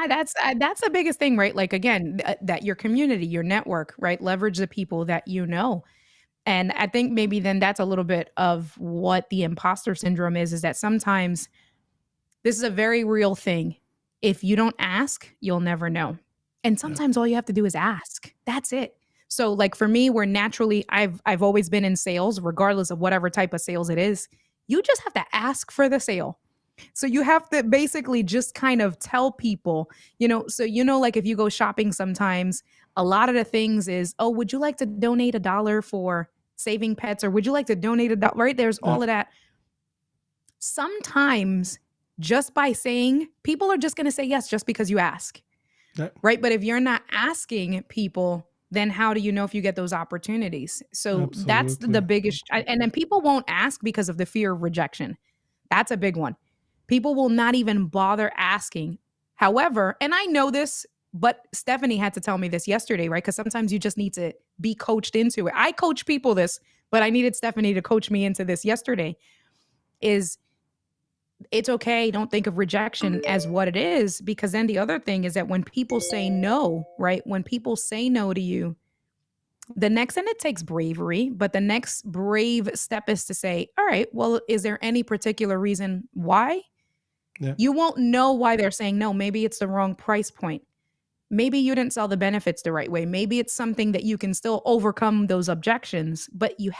that's the biggest thing, right? Like, again, that your community, your network, right? Leverage the people that you know. And I think maybe then that's a little bit of what the imposter syndrome is that sometimes this is a very real thing. If you don't ask, you'll never know. And sometimes all you have to do is ask. That's it. So like for me, where naturally I've always been in sales, regardless of whatever type of sales it is, you just have to ask for the sale. So you have to basically just kind of tell people, so like if you go shopping sometimes, a lot of the things is, oh, would you like to donate $1 for saving pets, or would you like to donate $1, right? There's Yeah. all of that. Sometimes just by saying, people are just going to say yes just because you ask, Yeah. right? But if you're not asking people, then how do you know if you get those opportunities? So that's the Absolutely. biggest, and then people won't ask because of the fear of rejection. That's a big one. People will not even bother asking. However, and I know this, but Stephanie had to tell me this yesterday, right? Because sometimes you just need to be coached into it. I coach people this, but I needed Stephanie to coach me into this yesterday. Is it's okay. Don't think of rejection as what it is, because then the other thing is that when people say no, right? When people say no to you, the next, and it takes bravery, but the next brave step is to say, all right, well, is there any particular reason why? Yeah. You won't know why they're saying no. Maybe it's the wrong price point. Maybe you didn't sell the benefits the right way. Maybe it's something that you can still overcome those objections, but you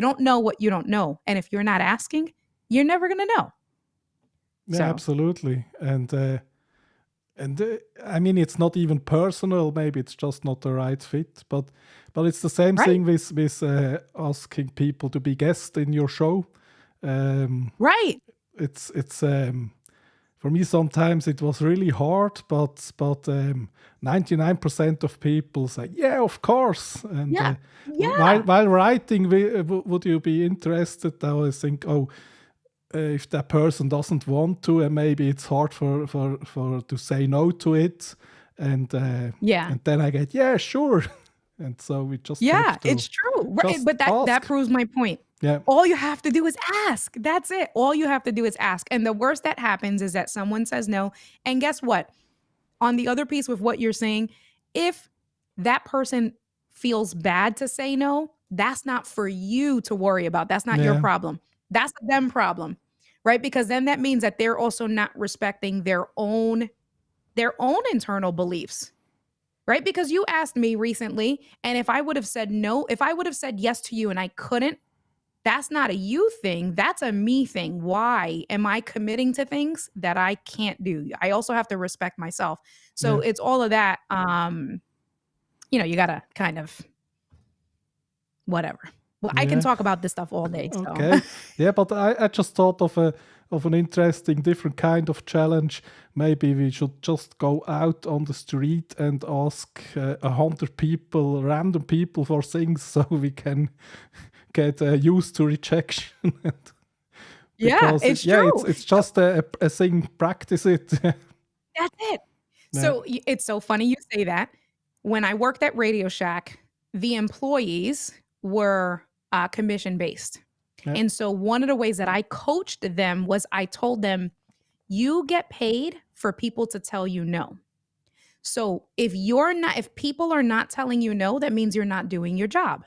don't know what you don't know. And if you're not asking, you're never going to know. Yeah, So, absolutely. And I mean, it's not even personal. Maybe it's just not the right fit. But it's the same right, thing with asking people to be guests in your show. Um, right. it's for me sometimes it was really hard, but 99% of people say, yeah, of course. And Yeah. while writing, would you be interested? I always think, if that person doesn't want to, and maybe it's hard for to say no to it, and Yeah. and then I get, yeah, sure. And so we just Yeah, have to it's true. Right. just But that ask. proves my point. Yeah. All you have to do is ask. That's it. All you have to do is ask. And the worst that happens is that someone says no. And guess what? On the other piece with what you're saying, if that person feels bad to say no, that's not for you to worry about. That's not your Yeah. problem. That's a them problem, right? Because then that means that they're also not respecting their own internal beliefs, right? Because you asked me recently, and if I would have said no, if I would have said yes to you and I couldn't, that's not a you thing. That's a me thing. Why am I committing to things that I can't do? I also have to respect myself. So Yeah. it's all of that. You gotta kind of whatever. Well, I can Yeah. talk about this stuff all day. So Okay. Yeah, but I just thought of an interesting different kind of challenge. Maybe we should just go out on the street and ask 100 people, random people, for things, so we can get used to rejection. yeah, Because it's yeah, true. it's just a thing. Practice it. That's it. Yeah. So it's so funny you say that. When I worked at Radio Shack, the employees were commission based. Yeah. And so one of the ways that I coached them was I told them, you get paid for people to tell you no. So if people are not telling you no, that means you're not doing your job.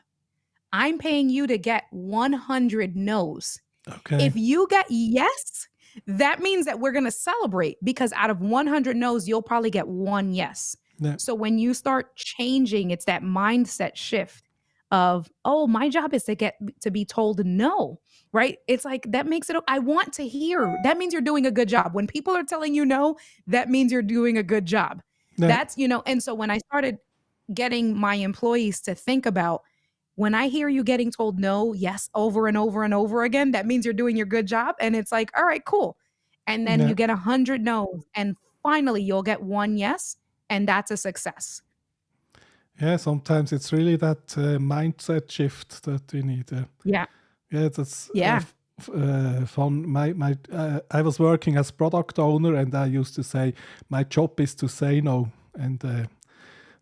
I'm paying you to get 100 no's. Okay. If you get yes, that means that we're going to celebrate, because out of 100 no's, you'll probably get one yes. Yeah. So when you start changing, it's that mindset shift of, oh, my job is to be told no, right? It's like, that makes it, I want to hear, that means you're doing a good job. When people are telling you no, that means you're doing a good job. Yeah. That's, and so when I started getting my employees to think about, when I hear you getting told no, yes, over and over and over again, that means you're doing your good job. And it's like, all right, cool. And then Yeah. you get 100 no's, and finally you'll get one yes, and that's a success. Yeah, sometimes it's really that mindset shift that we need. Yeah. Yeah, that's Yeah. fun. I was working as product owner, and I used to say my job is to say no, and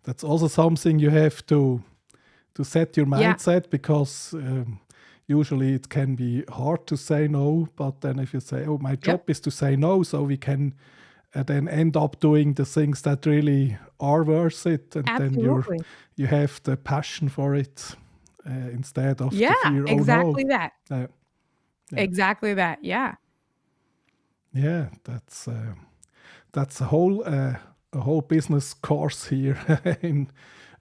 that's also something you have to set your Yeah. mindset, because usually it can be hard to say no. But then if you say, oh, my job is to say no, so we can then end up doing the things that really are worth it, and Absolutely. then you have the passion for it instead of the Yeah, fear. exactly Oh no. that. Yeah. Exactly that. Yeah. Yeah, that's a whole business course here in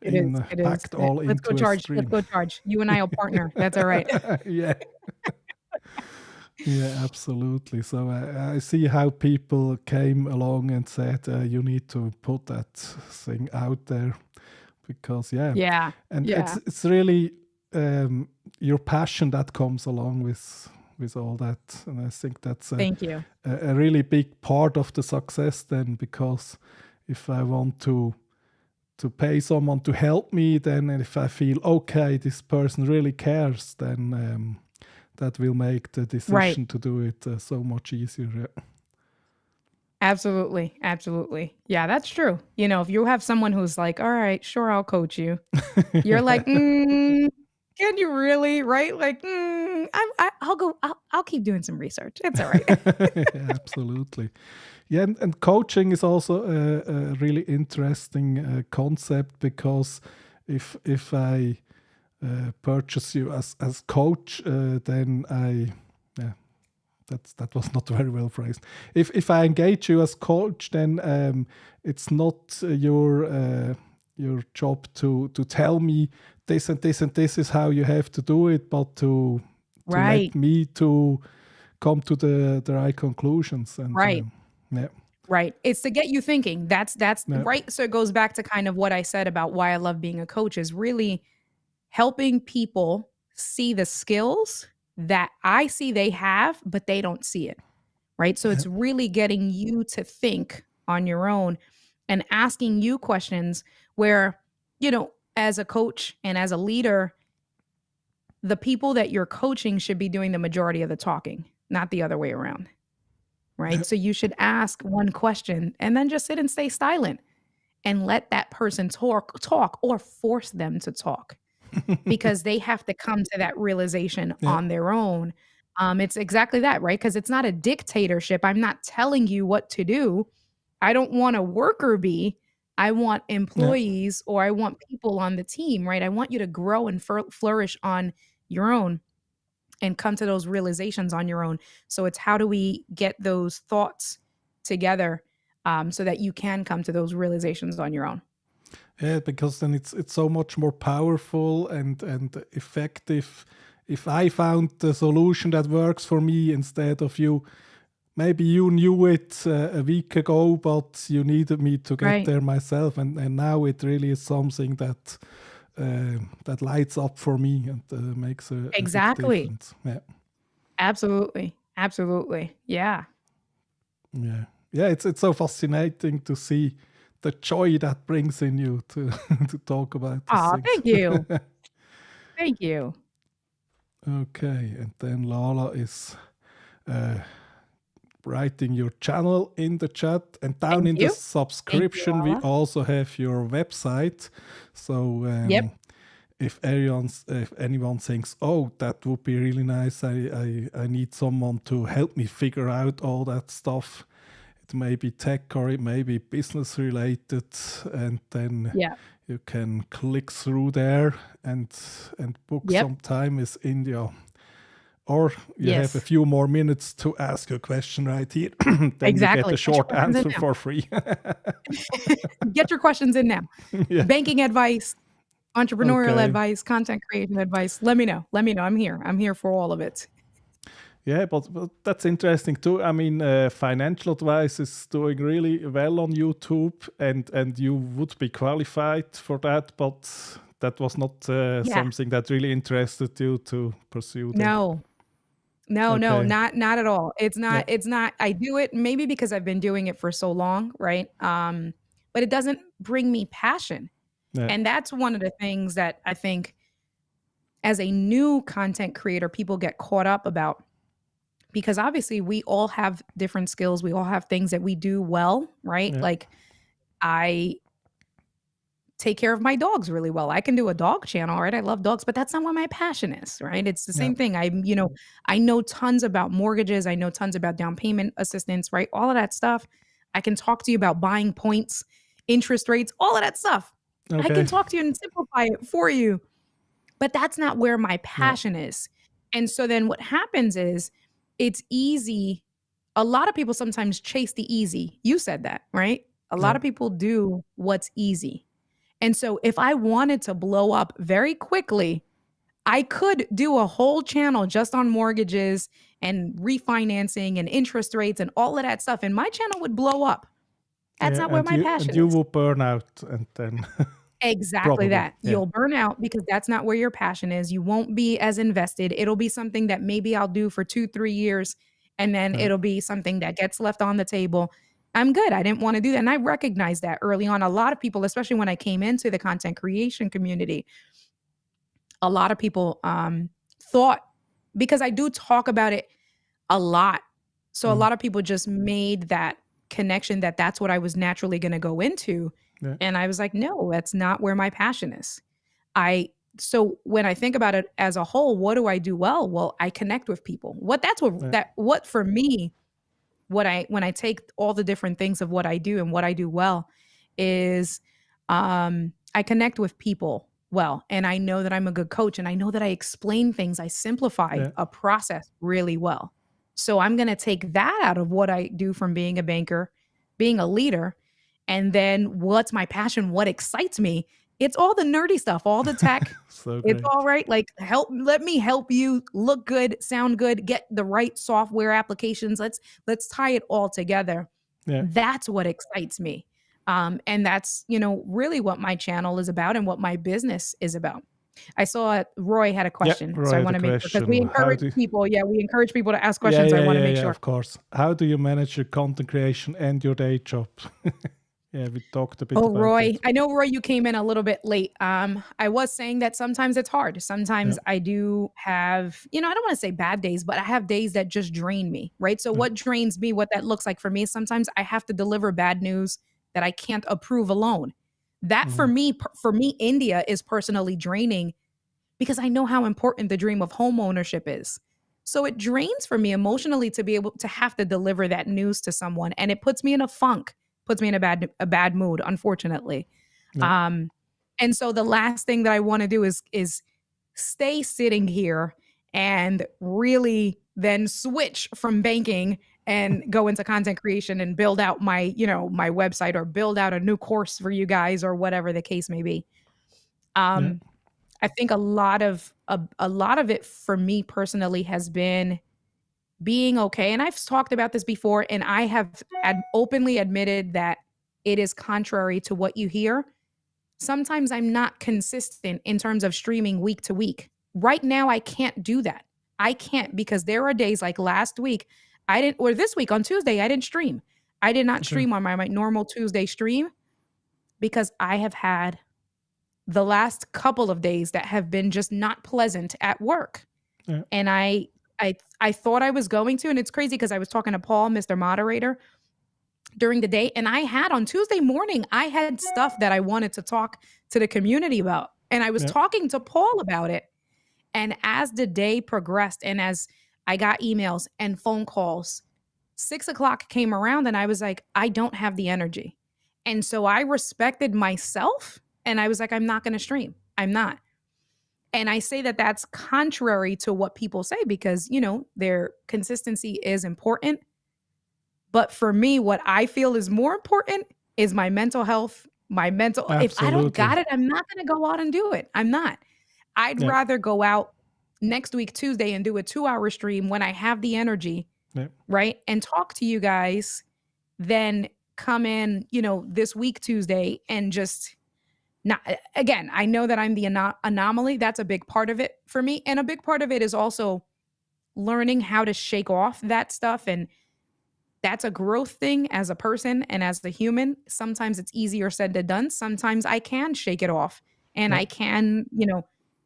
It is. It is. packed all Let's go into a charge. Let's stream. go charge. You and I will partner. That's all right. Yeah. Yeah, absolutely. So I see how people came along and said, you need to put that thing out there because, yeah, Yeah. and Yeah. it's really your passion that comes along with all that, and I think that's Thank you. a really big part of the success then, because if I want to pay someone to help me, then if I feel okay, this person really cares, then that will make the Right. decision to do it so much easier. Absolutely. Absolutely. Yeah, that's true. You know, if you have someone who's like, all right, sure, I'll coach you. You're like, can you really? Right? Like, I'll go. I'll keep doing some research. It's all right. Yeah, absolutely. Yeah, and coaching is also a really interesting concept, because if I purchase you as coach, then yeah, that was not very well phrased. If I engage you as coach, then it's not your job to tell me this and this and this is how you have to do it, but to Right. let me to come to the right conclusions. And Right. yeah, Right. It's to get you thinking. That's yeah, right. So it goes back to kind of what I said about why I love being a coach, is really helping people see the skills that I see they have, but they don't see it. Right. So yeah, it's really getting you to think on your own and asking you questions where, you know, as a coach and as a leader, the people that you're coaching should be doing the majority of the talking, not the other way around. yeah, Right. So you should ask one question and then just sit and stay silent and let that person talk or force them to talk, because they have to come to that realization yeah, on their own. It's exactly that, right? Because it's not a dictatorship. I'm not telling you what to do. I don't want a worker bee. I want yeah, employees, or I want people on the team, right? I want you to grow and flourish on your own and come to those realizations on your own. So it's how do we get those thoughts together, so that you can come to those realizations on your own. yeah, because then it's so much more powerful and effective if I found the solution that works for me, instead of you. Maybe you knew it a week ago, but you needed me to get Right. there myself, and now it really is something that that lights up for me and makes a big Exactly. difference. Yeah, Absolutely. Absolutely. Yeah. yeah, yeah. It's so fascinating to see the joy that brings in you to to talk about these Aw, things. thank you. Thank you. Okay, and then Lala is uh, writing your channel in the chat, and down Thank in the you. Thank you, subscription we Lala. also have your website. So Yep. if anyone thinks, oh, that would be really nice, I need someone to help me figure out all that stuff. It may be tech or it may be business related, and then Yeah. you can click through there and book Yep. some time with India. Or you have a Yes. few more minutes to ask your question right here. Then you get a Exactly. Get your short questions in answer now. for free. Get your questions in now. Yeah. Banking advice, entrepreneurial Okay. advice, content creation advice. Let me know. Let me know. I'm here. I'm here for all of it. Yeah, but that's interesting too. I mean, financial advice is doing really well on YouTube, and you would be qualified for that, but that was not Yeah. something that really interested you to pursue then. No. No, Okay. not at all. Yeah. It's not. I do it maybe because I've been doing it for so long, right? But it doesn't bring me passion. Yeah. And that's one of the things that I think as a new content creator, people get caught up about, because obviously we all have different skills. We all have things that we do well, right? Yeah. Like I take care of my dogs really well. I can do a dog channel, right? I love dogs, but that's not what my passion is, right? It's the Yeah. same thing. I know tons about mortgages. I know tons about down payment assistance, right? All of that stuff. I can talk to you about buying points, interest rates, all of that stuff. I Okay. can talk to you and simplify it for you, but that's not where my Yeah. passion is. And so then what happens is it's easy. A lot of people sometimes chase the easy. You said that, right? A lot Yeah. of people do what's easy. And so if I wanted to blow up very quickly, I could do a whole channel just on mortgages and refinancing and interest rates and all of that stuff, and my channel would blow up. That's Yeah, not where my and passion you is. will burn out, and then Exactly probably, that. yeah. You'll burn out because that's not where your passion is. You won't be as invested. It'll be something that maybe I'll do for 2, 3 years, and then Yeah. it'll be something that gets left on the table. I'm good. I didn't wanna do that, and I recognized that early on. A lot of people, especially when I came into the content creation community, a lot of people, thought, because I do talk about it a lot, so a Mhm. lot of people just made that connection that that's what I was naturally gonna go into, Yeah. and I was like, "No, that's not where my passion is." I So when I think about it as a whole, what do I do well? Well, I connect with people. Yeah. What for me, what I when I take all the different things of what I do and what I do well is, I connect with people well, and I know that I'm a good coach, and I know that I explain things, I simplify Yeah. a process really well. So I'm gonna take that out of what I do from being a banker, being a leader, and then what's my passion, what excites me? It's all the nerdy stuff, all the tech. So It's great. all right, like, let me help you look good, sound good, get the right software applications. Let's tie it all together. Yeah. That's what excites me. And that's, really what my channel is about and what my business is about. I saw Roy had a Yeah. question, so I Roy had a wanna make sure, because we question. How encourage do people, yeah, we encourage people to ask Yeah, questions. I yeah, wanna yeah, make yeah, sure. of course. How do you manage your content creation and your day job? Yeah, we talked a bit Oh, about Roy. that. I know, Roy, you came in a little bit late. I was saying that sometimes it's hard. Yeah. Sometimes I do have, I don't want to say bad days, but I have days that just drain me, right? So Yeah. what drains me, what that looks like for me, is sometimes I have to deliver bad news that I can't approve alone. That Mhm. for me, India is personally draining because I know how important the dream of home ownership is. So it drains for me emotionally to be able to have to deliver that news to someone, and it puts me in a funk, puts me in a bad mood, unfortunately. Yeah. Um, and so the last thing that I want to do is stay sitting here and really then switch from banking and go into content creation and build out my website, or build out a new course for you guys, or whatever the case may be. Yeah. Um, I think a lot of it for me personally has been being okay. And I've talked about this before, and I have openly admitted that it is contrary to what you hear. Sometimes I'm not consistent in terms of streaming week to week. Right now, I can't do that. I can't, because there are days like last week, I didn't, or this week on Tuesday, I didn't stream. I did not Okay. stream on my normal Tuesday stream because I have had the last couple of days that have been just not pleasant at work. Yeah. And I thought I was going to, and it's crazy because I was talking to Paul, Mr. Moderator, during the day, and I had on Tuesday morning, I had stuff that I wanted to talk to the community about. And I was Yeah. talking to Paul about it. And as the day progressed, and as I got emails and phone calls, 6 o'clock came around, and I was like, I don't have the energy. And so I respected myself, and I was like, I'm not going to stream. I'm not. And I say that that's contrary to what people say, because, their consistency is important. But for me, what I feel is more important is my mental health, if I don't Absolutely. got it, I'm not going to go out and do it. I'm not. I'd Yeah. rather go out next week, Tuesday, and do a 2-hour stream when I have the energy, Yeah. right? And talk to you guys, than come in, this week, Tuesday, and just not. Again, I know that I'm the anomaly. That's a big part of it for me. And a big part of it is also learning how to shake off that stuff. And that's a growth thing as a person and as the human. Sometimes it's easier said than done. Sometimes I can shake it off, and Yeah. I can,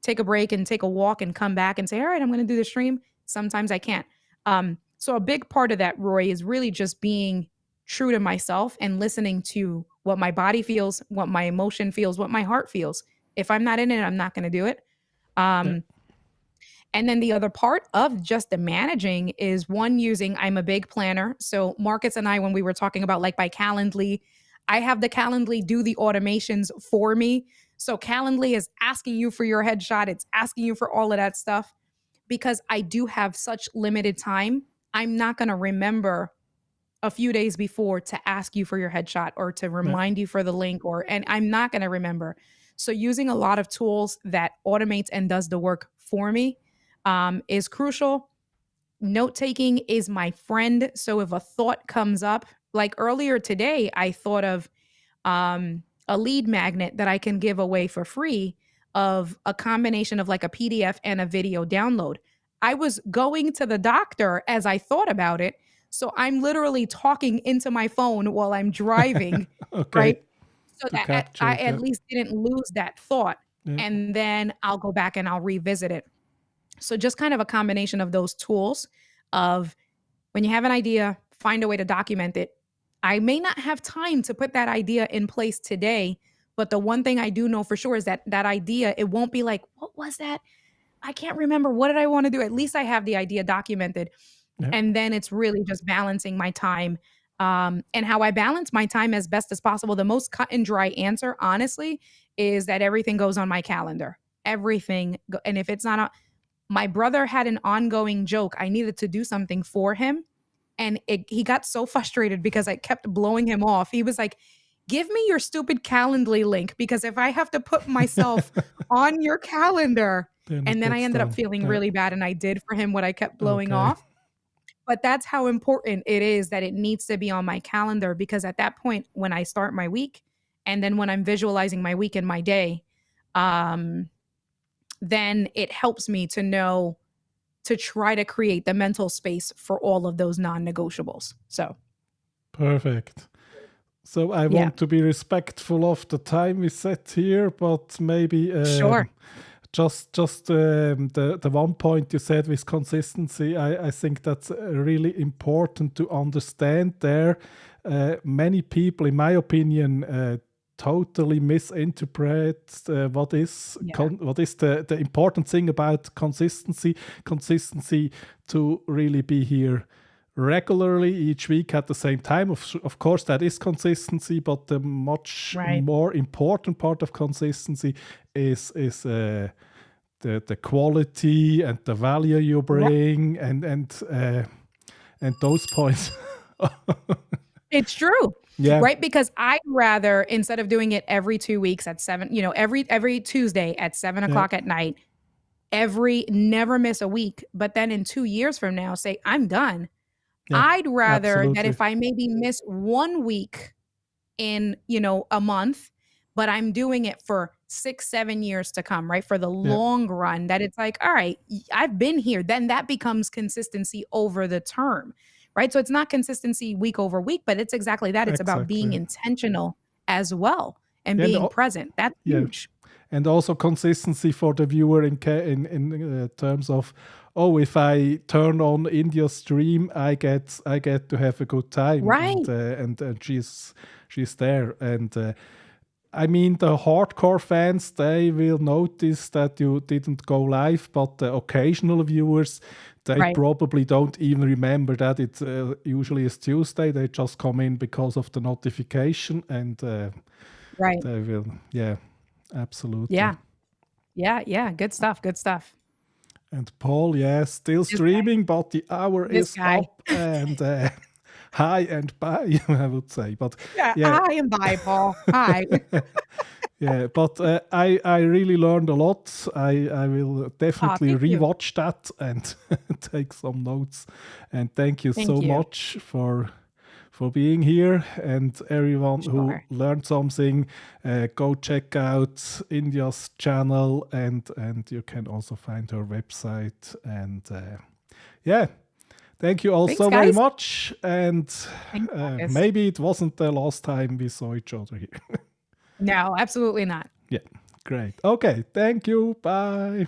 take a break and take a walk and come back and say, all right, I'm going to do the stream. Sometimes I can't. So a big part of that, Roy, is really just being true to myself and listening to what my body feels, what my emotion feels, what my heart feels. If I'm not in it, I'm not going to do it. Yeah. Um, and then the other part of just the managing is I'm a big planner. So Marcus and I, when we were talking about like by Calendly, I have the Calendly do the automations for me. So Calendly is asking you for your headshot. It's asking you for all of that stuff, because I do have such limited time. I'm not going to remember a few days before to ask you for your headshot or to Yeah. remind you for the link, and I'm not going to remember. So using a lot of tools that automates and does the work for me is crucial. Note taking is my friend. So if a thought comes up, like earlier today, I thought of a lead magnet that I can give away for free of a combination of like a PDF and a video download. I was going to the doctor as I thought about it. So I'm literally talking into my phone while I'm driving, right? Okay. So To that capture I it. at Yeah. least didn't lose that thought. Yeah. And then I'll go back and I'll revisit it. So just kind of a combination of those tools of when you have an idea, find a way to document it. I may not have time to put that idea in place today, but the one thing I do know for sure is that that idea, it won't be like, what was that? I can't remember. What did I want to do? At least I have the idea documented. Yeah. And then it's really just balancing my time and how I balance my time as best as possible. The most cut and dry answer, honestly, is that everything goes on my calendar. Everything. And if it's not on, my brother had an ongoing joke. I needed to do something for him. And he got so frustrated because I kept blowing him off. He was like, give me your stupid Calendly link because if I have to put myself on your calendar, Then it and then I gets ended up done. feeling Yeah. really bad and I did for him what I kept blowing Okay. off. But that's how important it is that it needs to be on my calendar because at that point, when I start my week and then when I'm visualizing my week and my day, um, then it helps me to know to try to create the mental space for all of those non-negotiables. So, Perfect. So I yeah, want to be respectful of the time we set here, but maybe sure. just the one point you said with consistency, I think that's really important to understand there. Many people, in my opinion, totally misinterpret what is Yeah, what is the important thing about consistency to really be here regularly each week at the same time. Of course, that is consistency, but the much right. more important part of consistency is the quality and the value you Right. bring and those points. It's true. Yeah, Right? Because I'd rather instead of doing it every 2 weeks at 7, every Tuesday at 7 yeah, o'clock at night, never miss a week, but then in 2 years from now say, I'm done. yeah, I'd rather that absolutely. if I maybe miss 1 week in, a month, but I'm doing it for 6, 7 years to come, right? For the Yeah, long run, that it's like, all right, I've been here. Then that becomes consistency over the term, right? So it's not consistency week over week, but it's exactly that. It's about being exactly. intentional as well and Yeah, being present. That's yeah, huge. and also consistency for the viewer in terms of, oh, if I turn on India's stream, I get to have a good time, Right. and she's there, and I mean the hardcore fans, they will notice that you didn't go live, but the occasional viewers, they Right. probably don't even remember that it usually is Tuesday. They just come in because of the notification, and Right. they will, yeah, absolutely. Yeah. Yeah. Yeah. Good stuff. Good stuff. And Paul, yeah, still This guy. streaming, but the hour This is guy. up and hi and bye, I would say. But Yeah. yeah, Hi and bye, Paul. Hi. yeah, but I really learned a lot. I will Aw, definitely thank you. rewatch that and take some notes. And thank you Thank so you. much for being here, and everyone who Sure. learned something, go check out India's channel, and you can also find her website. And yeah, thank you all Thanks, so very guys. much. And Thanks, Marcus. maybe it wasn't the last time we saw each other here. No, absolutely not. Yeah, great. Okay, thank you. Bye.